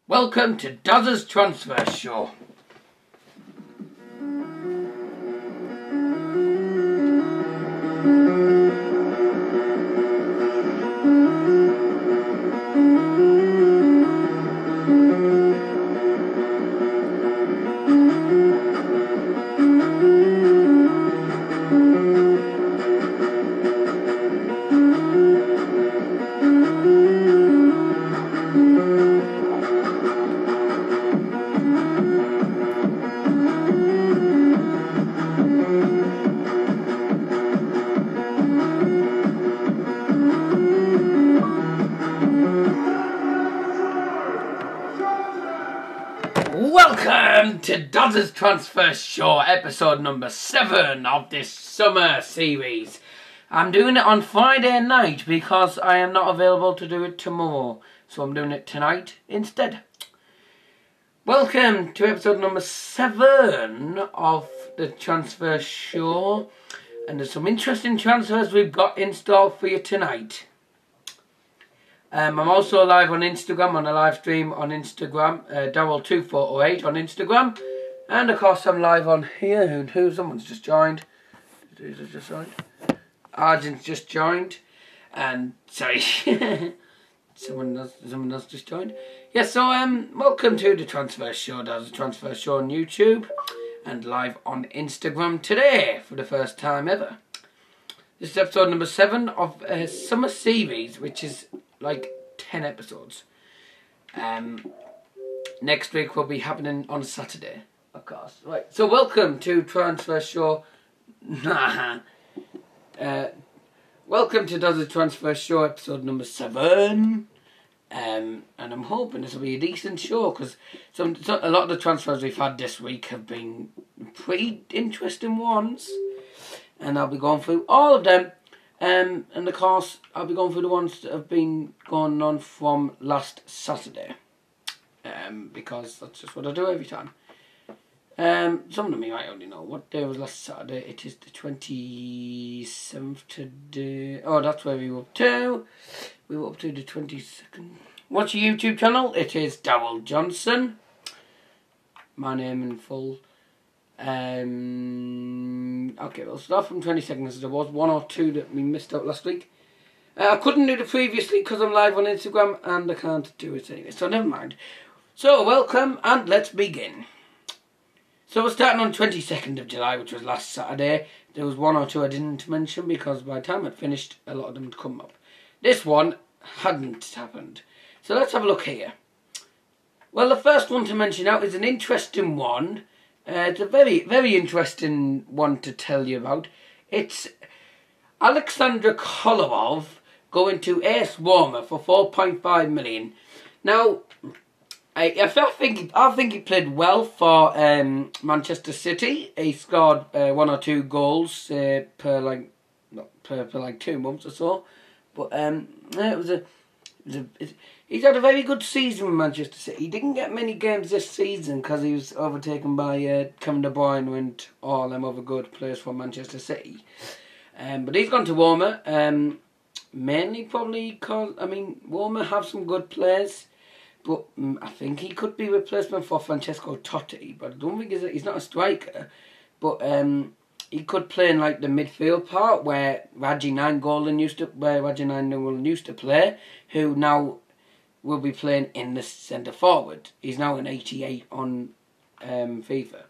Welcome to Dazzers Transfer Show. Welcome to Dazzers Transfer Show, episode number 7 of this summer series. I'm doing it on Friday night because I am not available to do it tomorrow, so I'm doing it tonight instead. Welcome to episode number 7 of the Transfer Show, and there's some interesting transfers we've got installed for you tonight. I'm also live on Instagram, on a live stream on Instagram, Daryl2408 on Instagram, and of course I'm live on here. Someone's just joined. Who's just joined? Arjun's just joined, and sorry, someone else just joined. Yeah, so welcome to the Transfer Show. There's a Transfer Show on YouTube and live on Instagram today for the first time ever. This is episode number 7 of a summer series, which is like 10 episodes. Next week will be happening on Saturday, of course. Right, so welcome to Transfer Show. Welcome to Dazzers Transfer Show, episode number 7. And I'm hoping this will be a decent show, because a lot of the transfers we've had this week have been pretty interesting ones. And I'll be going through all of them. And of course, I'll be going through the ones that have been going on from last Saturday. Because that's just what I do every time. Some of them you might already know. What day was last Saturday? It is the 27th today. Oh, that's where we were up to. We were up to the 22nd. What's your YouTube channel? It is Daryl Johnson. My name in full. Okay, we'll start from 20 seconds. There was 1 or 2 that we missed out last week. I couldn't do it previously because I'm live on Instagram and I can't do it anyway, so never mind. So, welcome and let's begin. So we're starting on 22nd of July, which was last Saturday. There was 1 or 2 I didn't mention because by the time I'd finished, a lot of them had come up. This one hadn't happened. So let's have a look here. Well, the first one to mention out is an interesting one. It's a very, very interesting one to tell you about. It's Alexander Kolarov going to AS Roma for 4.5 million. Now, I think he played well for Manchester City. He scored 1 or 2 goals per 2 months or so. But he's had a very good season with Manchester City. He didn't get many games this season because he was overtaken by Kevin De Bruyne and all them other good players from Manchester City. But he's gone to Roma, mainly probably because, Roma have some good players, but I think he could be replacement for Francesco Totti, but I don't think he's not a striker. But he could play in like the midfield part where Raji Nainggolan used to play, who now will be playing in the centre forward. He's now an 88 on FIFA.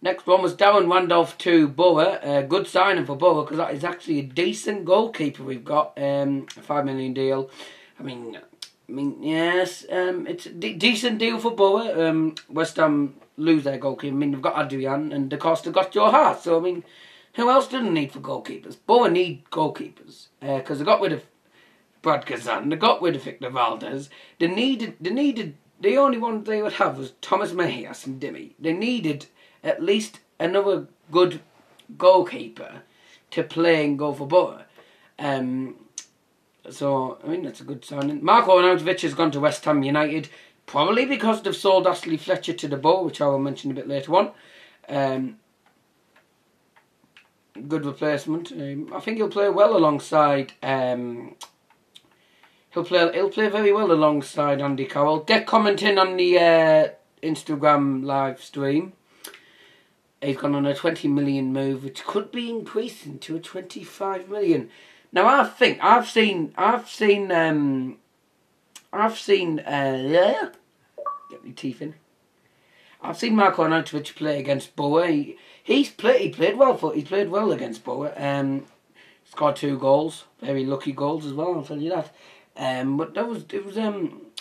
Next one was Darren Randolph to Borough. Good signing for Borough because that is actually a decent goalkeeper we've got. A $5 million deal. Yes, it's a decent deal for Borough. West Ham lose their goalkeeper. They've got Adrian and De Costa got Joe Hart. So, who else didn't need for goalkeepers? Borough need goalkeepers. Because they got rid of Brad Kazan, they got rid of Victor Valdez. They needed, the only one they would have was Thomas Mejias and Dimmy. They needed at least another good goalkeeper to play and go for Borough. So, that's a good signing. Marko Arnautovic has gone to West Ham United, probably because they've sold Ashley Fletcher to the Borough, which I will mention a bit later on. Good replacement. I think he'll play well alongside He'll play very well alongside Andy Carroll. Get commenting on the Instagram live stream. He's gone on a 20 million move, which could be increasing to a 25 million. Now I think I've seen get my teeth in. I've seen Marko Arnautovic play against Boa. He played well against Boa. Scored 2 goals, very lucky goals as well. I'll tell you that. But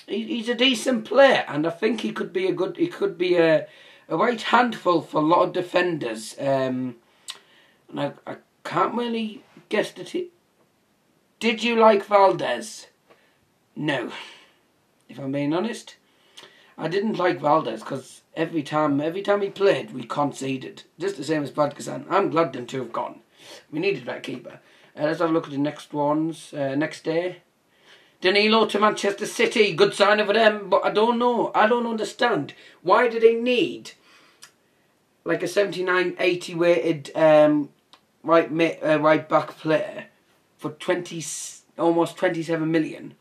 he's a decent player, and I think he could be a right handful for a lot of defenders. And I can't really guess that he. Did you like Valdez? No, if I'm being honest. I didn't like Valdez because every time he played, we conceded. Just the same as Brad Kazan. I'm glad them two have gone. We needed that keeper. Let's have a look at the next ones. Next day. Danilo to Manchester City. Good sign of them, but I don't know. I don't understand. Why do they need like a 79, 80 weighted right back player for almost 27 million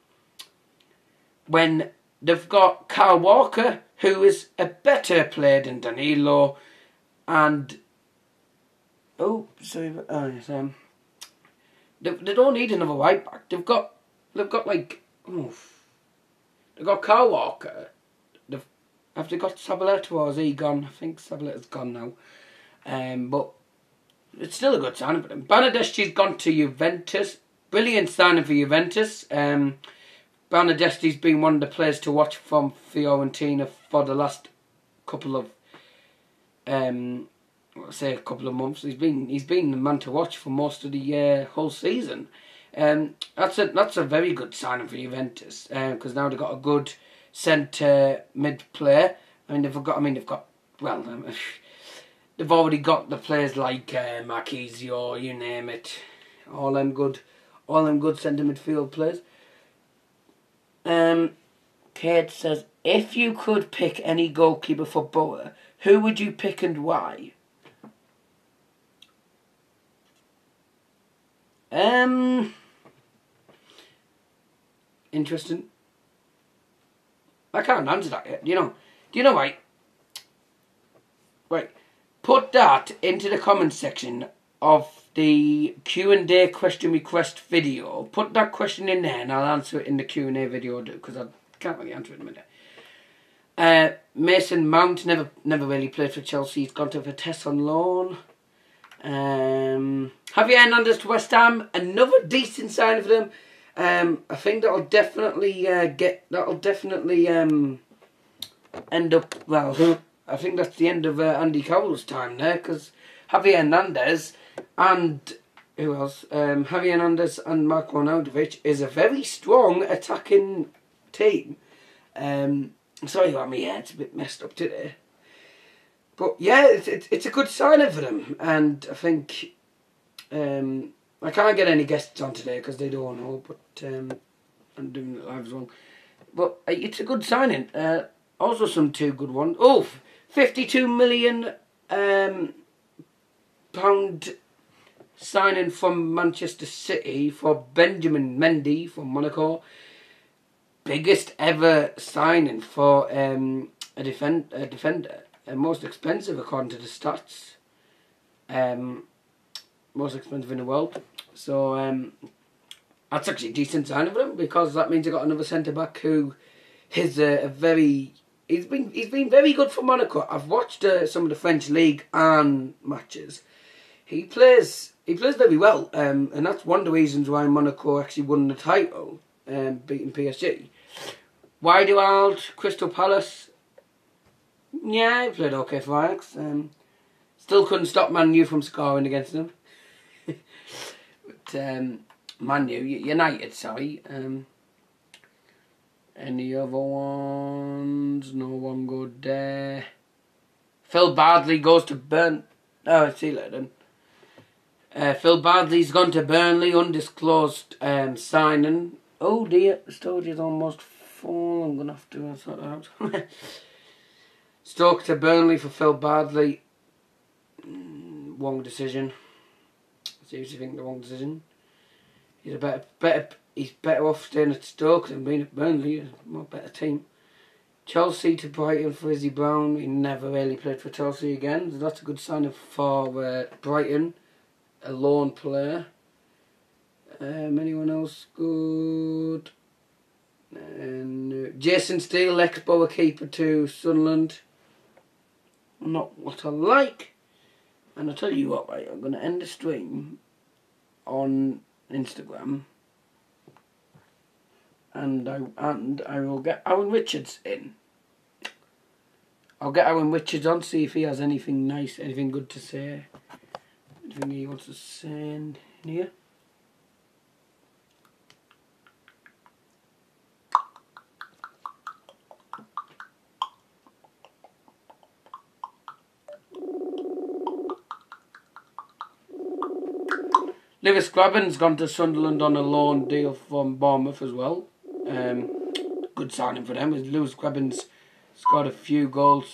when they've got Kyle Walker, who is a better player than Danilo, and they don't need another right back. They've got Kyle Walker. Have they got Sabaleta, or is he gone? I think Sabaleta's gone now. But it's still a good signing for them. Bernardeschi's gone to Juventus. Brilliant signing for Juventus. Bernardeschi's been one of the players to watch from Fiorentina for the last couple of months. He's been the man to watch for most of the whole season. That's a very good signing for Juventus because now they've got a good centre mid player. They've already got the players like Marquisio, you name it, all them good centre midfield players. Kate says, if you could pick any goalkeeper for Boa, who would you pick and why? Interesting. I can't answer that yet. Do you know why? Right. Put that into the comment section of the Q&A question request video. Put that question in there and I'll answer it in the Q&A video because I can't really answer it in a minute. Mason Mount never really played for Chelsea. He's gone to Vitesse on loan. Javier Hernandez to West Ham. Another decent sign for them. I think that'll definitely end up well. I think that's the end of Andy Carroll's time there because Javier Hernandez and who else? Javier Hernandez and Marko Arnautovic is a very strong attacking team. Sorry about me, it's a bit messed up today. But yeah, it's a good signing for them, and I think I can't get any guests on today because they don't know. But I'm doing it live as well. But it's a good signing. Also, some 2 good ones. 52 million pound signing from Manchester City for Benjamin Mendy from Monaco. Biggest ever signing for a defender. Most expensive according to the stats. Most expensive in the world. So that's actually a decent signing for them because that means they got another centre back who is he's been very good for Monaco. I've watched some of the French league and matches. He plays very well, and that's one of the reasons why Monaco actually won the title, beating PSG. Widewild, Crystal Palace. Yeah, he played okay for Ajax. Still couldn't stop Man U from scoring against them. But Man U, United, sorry. Any other ones? No one good there. Phil Bardley goes to see you later then. Phil Bardley's gone to Burnley, undisclosed signing. Oh dear, the storage is almost full. I'm going to have to sort that out. Stoke to Burnley for Phil Bardley. Wrong decision. Seriously think the wrong decision. He's a he's better off staying at Stoke than being at Burnley. A more better team. Chelsea to Brighton for Izzy Brown. He never really played for Chelsea again. So that's a good sign for Brighton. A loan player. Anyone else good? And Jason Steele, ex-Borough keeper to Sunderland. Not what I like. And I'll tell you what, right, I'm going to end the stream on Instagram. And I will get Aaron Richards in. I'll get Aaron Richards on, see if he has anything nice, anything good to say. Anything he wants to say in here. Lewis Grabban's gone to Sunderland on a loan deal from Bournemouth as well. Good signing for them. Lewis Grabban's scored a few goals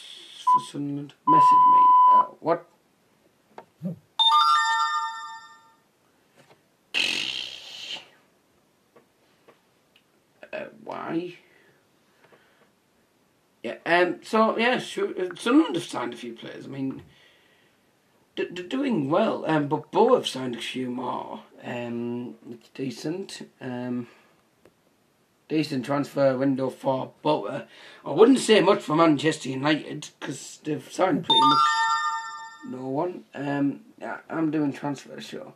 for Sunderland. Message me. What? Why? Yeah. So yeah, sure, Sunderland have signed a few players. I mean, they're doing well. But Borough have signed a few more. It's decent. Decent transfer window for Borough. I wouldn't say much for Manchester United because they've signed pretty much no one. Yeah, I'm doing transfer show.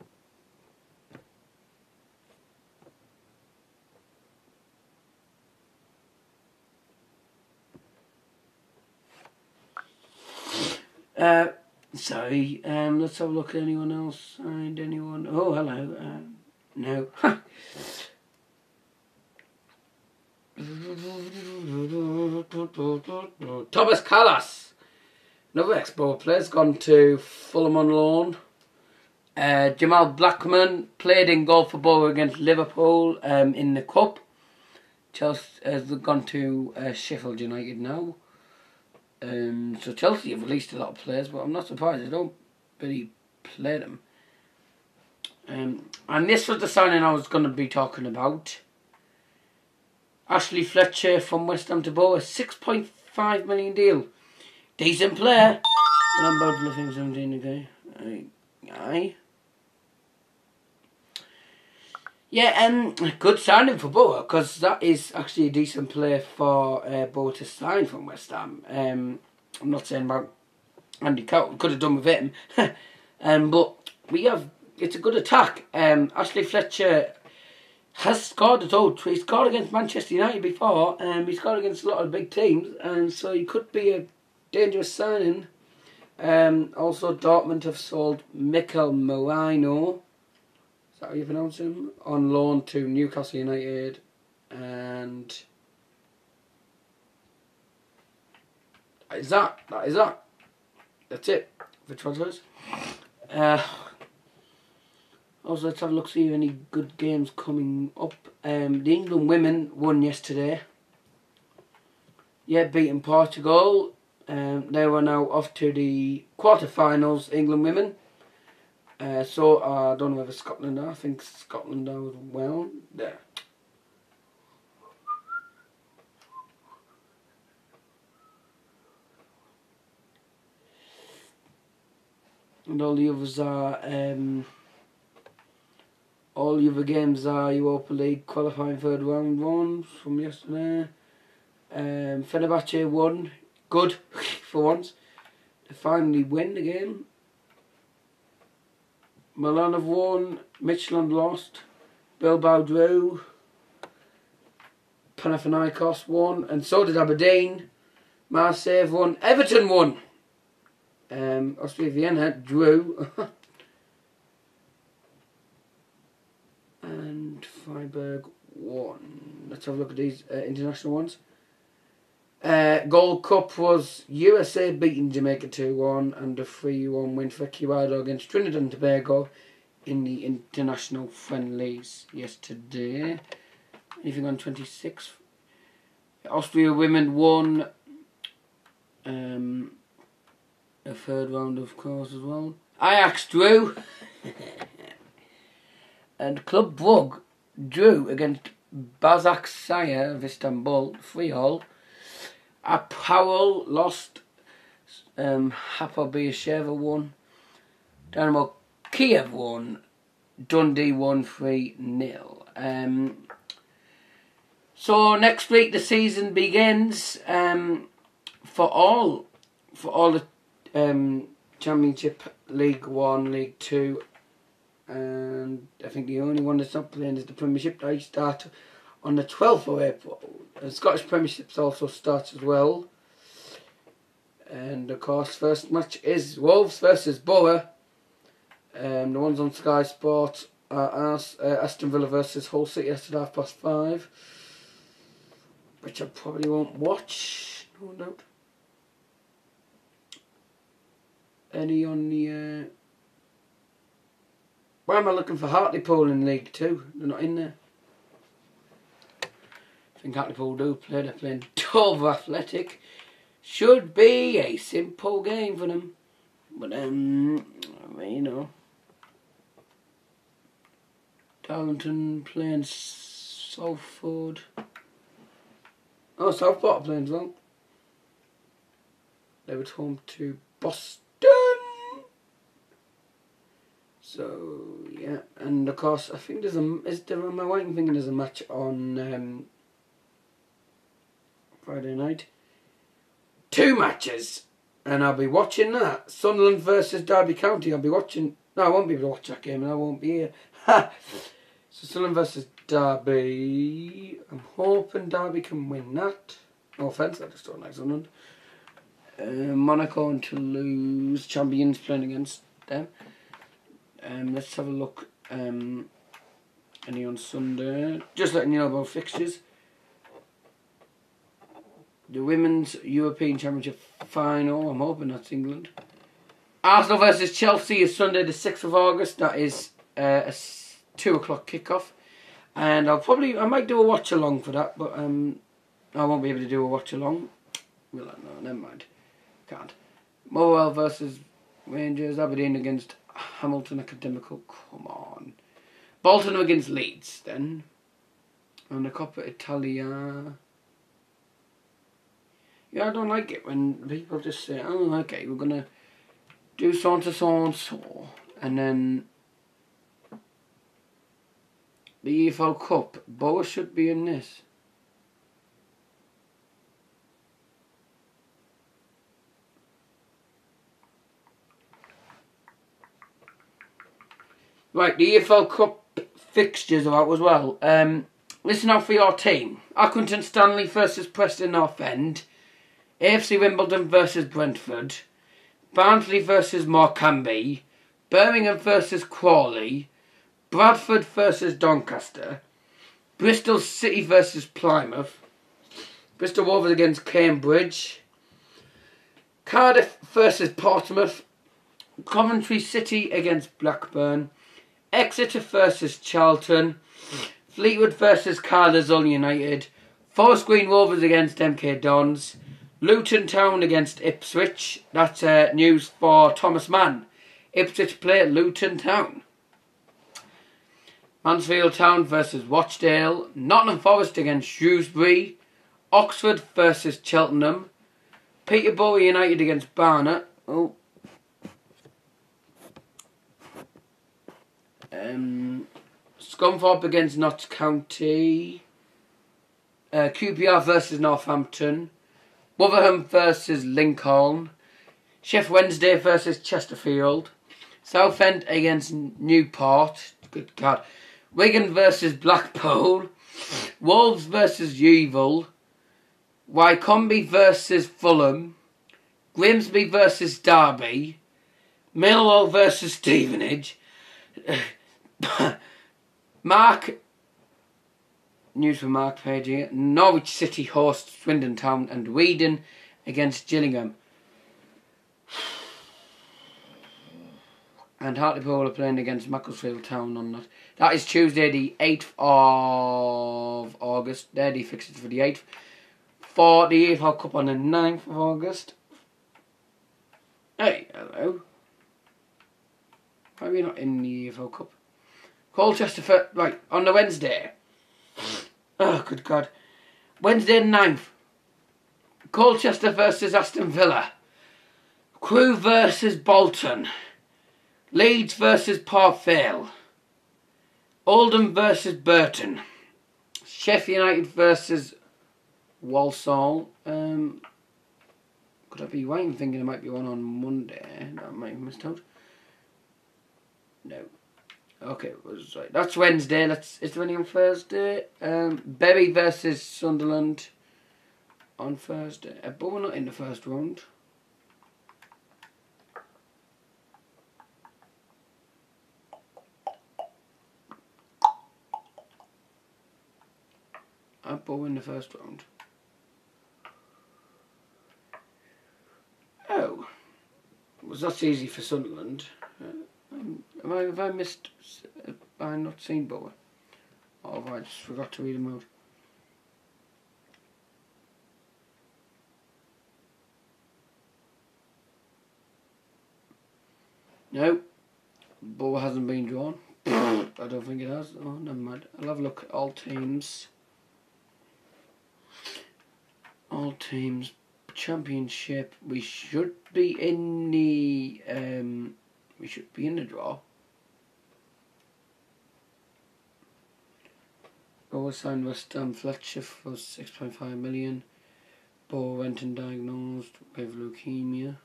Sorry, let's have a look at anyone else. Signed anyone? Oh, hello. No. Thomas Callas, another ex-Borough player, has gone to Fulham on loan. Jamal Blackman played in goal for Borough against Liverpool in the Cup. Chelsea has gone to Sheffield United now. So Chelsea have released a lot of players, but I'm not surprised they don't really play them. And this was the signing I was going to be talking about. Ashley Fletcher from West Ham to Borough, 6.5 million deal. Decent player. And I'm about to look at 17 okay. Aye. Yeah, good signing for Borough, because that is actually a decent player for Borough to sign from West Ham. I'm not saying about Andy Carroll, could have done with him. But it's a good attack. Ashley Fletcher has scored at all. He scored against Manchester United before. He scored against a lot of big teams, and so he could be a dangerous signing. Also, Dortmund have sold Mikel Merino. How you pronounce him? On loan to Newcastle United, and that is that. That's it for transfers. Also, let's have a look, see if any good games coming up. The England women won yesterday. Yeah, beating Portugal. They were now off to the quarterfinals. England women. So I don't know whether Scotland are. I think Scotland are as well. There. And all the others are all the other games are Europa League qualifying third round ones from yesterday. Fenerbahce won. Good for once. They finally win the game. Milan have won, Midtjylland lost, Bilbao drew, Panathinaikos won, and so did Aberdeen. Marseille won, Everton won. Austria Vienna drew. And Freiburg won. Let's have a look at these international ones. Gold Cup was USA beating Jamaica 2-1 and a 3-1 win for Ecuador against Trinidad and Tobago in the international friendlies yesterday. Anything on 26th? Austria women won a third round, of course, as well. Ajax drew. And Club Brugge drew against Basaksehir of Istanbul, 3-3. Powell lost. Hapoel Beersheva won. Dynamo Kiev won. Dundee won 3-0. So next week the season begins for all the Championship, League 1, League 2, and I think the only one that's not playing is the Premiership. They start on the 12th of April. The Scottish Premiership also starts as well. And of course, first match is Wolves versus Borough. The ones on Sky Sports are Aston Villa versus Hull City. That's at 5:30, which I probably won't watch, no doubt. Any on the... Why am I looking for Hartlepool in League 2? They're not in there. I think Hartlepool do play. They're playing Dover Athletic. Should be a simple game for them. But, you know. Darlington playing Salford. Oh, Southport are playing as well. They were home to Boston. So, yeah. And, of course, I think there's am I right in thinking there's a match on Friday night? 2 matches, and I'll be watching that. Sunderland versus Derby County. I'll be watching. No, I won't be able to watch that game, and I won't be here. So Sunderland versus Derby. I'm hoping Derby can win that. No offence, I just don't like Sunderland. Monaco and Toulouse, champions, playing against them. Let's have a look. Any on Sunday? Just letting you know about fixtures. The Women's European Championship final, I'm hoping that's England. Arsenal versus Chelsea is Sunday the 6th of August. That is a 2 o'clock kickoff. And I might do a watch along for that, but I won't be able to do a watch along. Well, no, never mind. Can't. Motherwell versus Rangers. Aberdeen against Hamilton Academical. Come on. Bolton against Leeds then. And the Coppa Italia. Yeah, I don't like it when people just say, oh, okay, we're going to do so and so, and then the EFL Cup, Borough should be in this. Right, the EFL Cup fixtures are out as well. Listen out for your team. Accrington Stanley versus Preston North End. AFC Wimbledon versus Brentford, Barnsley versus Morecambe, Birmingham versus Crawley, Bradford versus Doncaster, Bristol City versus Plymouth, Bristol Rovers against Cambridge, Cardiff versus Portsmouth, Coventry City against Blackburn, Exeter versus Charlton, Fleetwood versus Carlisle United, Forest Green Rovers against MK Dons, Luton Town against Ipswich. That's news for Thomas Mann. Ipswich play at Luton Town. Mansfield Town versus Rochdale. Nottingham Forest against Shrewsbury. Oxford versus Cheltenham. Peterborough United against Barnet. Oh. Scunthorpe against Notts County. QPR versus Northampton. Wolverhampton versus Lincoln. Sheff Wednesday versus Chesterfield. Southend against Newport. Good God. Wigan versus Blackpool. Wolves versus Yeovil. Wycombe versus Fulham. Grimsby versus Derby. Millwall versus Stevenage. News from Mark page here. Norwich City hosts Swindon Town, and Weedon against Gillingham. And Hartlepool are playing against Macclesfield Town on that. That is Tuesday the 8th of August. They're the fixtures for the 8th. For the EFL Cup on the 9th of August. Hey, hello. Why are we not in the EFL Cup? Colchester, right, on the Wednesday. Oh, good God. Wednesday the 9th. Colchester versus Aston Villa. Crewe versus Bolton. Leeds versus Port Vale. Oldham versus Burton. Sheffield United versus Walsall. Could I be right in thinking there might be one on Monday? That might have missed out. No. Okay, it was right. That's Wednesday. Is there any on Thursday? Bury versus Sunderland on Thursday. But we're not in the first round. But we're in the first round. Oh. Was that easy for Sunderland? Have I missed... Have I not seen Bower? Or have I just forgot to read them out? No. Bower hasn't been drawn. I don't think it has. Oh, never mind. I'll have a look at all teams. All teams. Championship. We should be in the... we should be in the draw. Bower signed West Ham Fletcher for 6.5 million. Bower went and diagnosed with leukemia.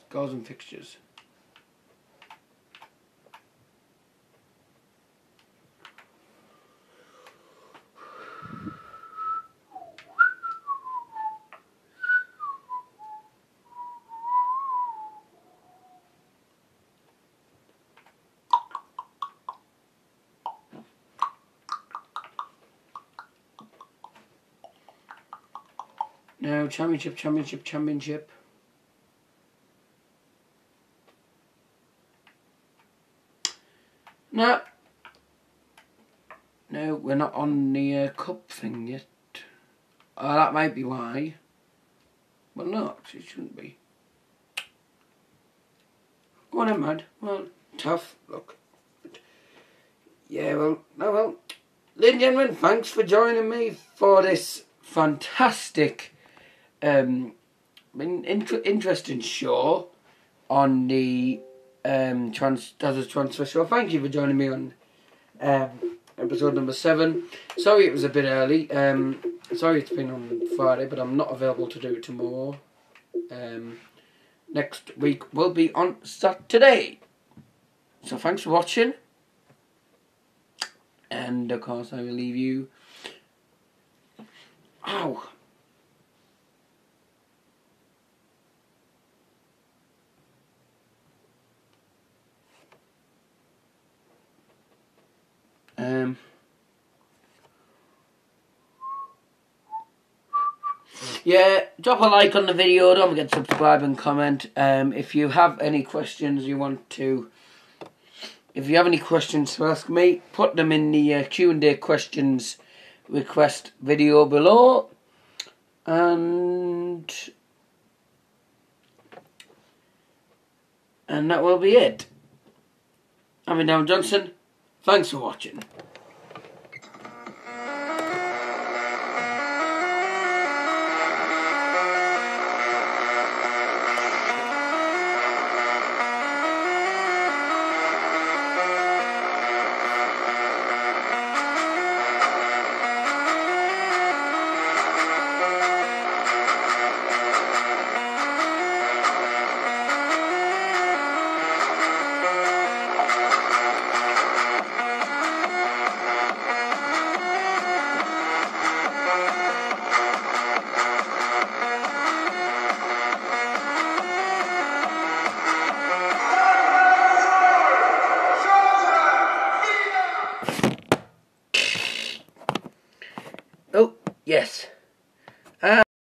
Scores and fixtures. Now, championship. No. No, we're not on the cup thing yet. Oh, that might be why. Well, no, it shouldn't be. Go on, Mad. Well, tough. Look. Yeah, well, oh well. Ladies and gentlemen, thanks for joining me for this fantastic, interesting show on the Dazzers transfer show. Thank you for joining me on episode number 7. Sorry it was a bit early. Sorry it's been on Friday, but I'm not available to do it tomorrow. Next week will be on Saturday. So thanks for watching. And of course I will leave you. Ow. Yeah, drop a like on the video, don't forget to subscribe and comment. If you have any questions if you have any questions to ask me, put them in the Q&A questions request video below. And that will be it. I'm Darren Johnson. Thanks for watching.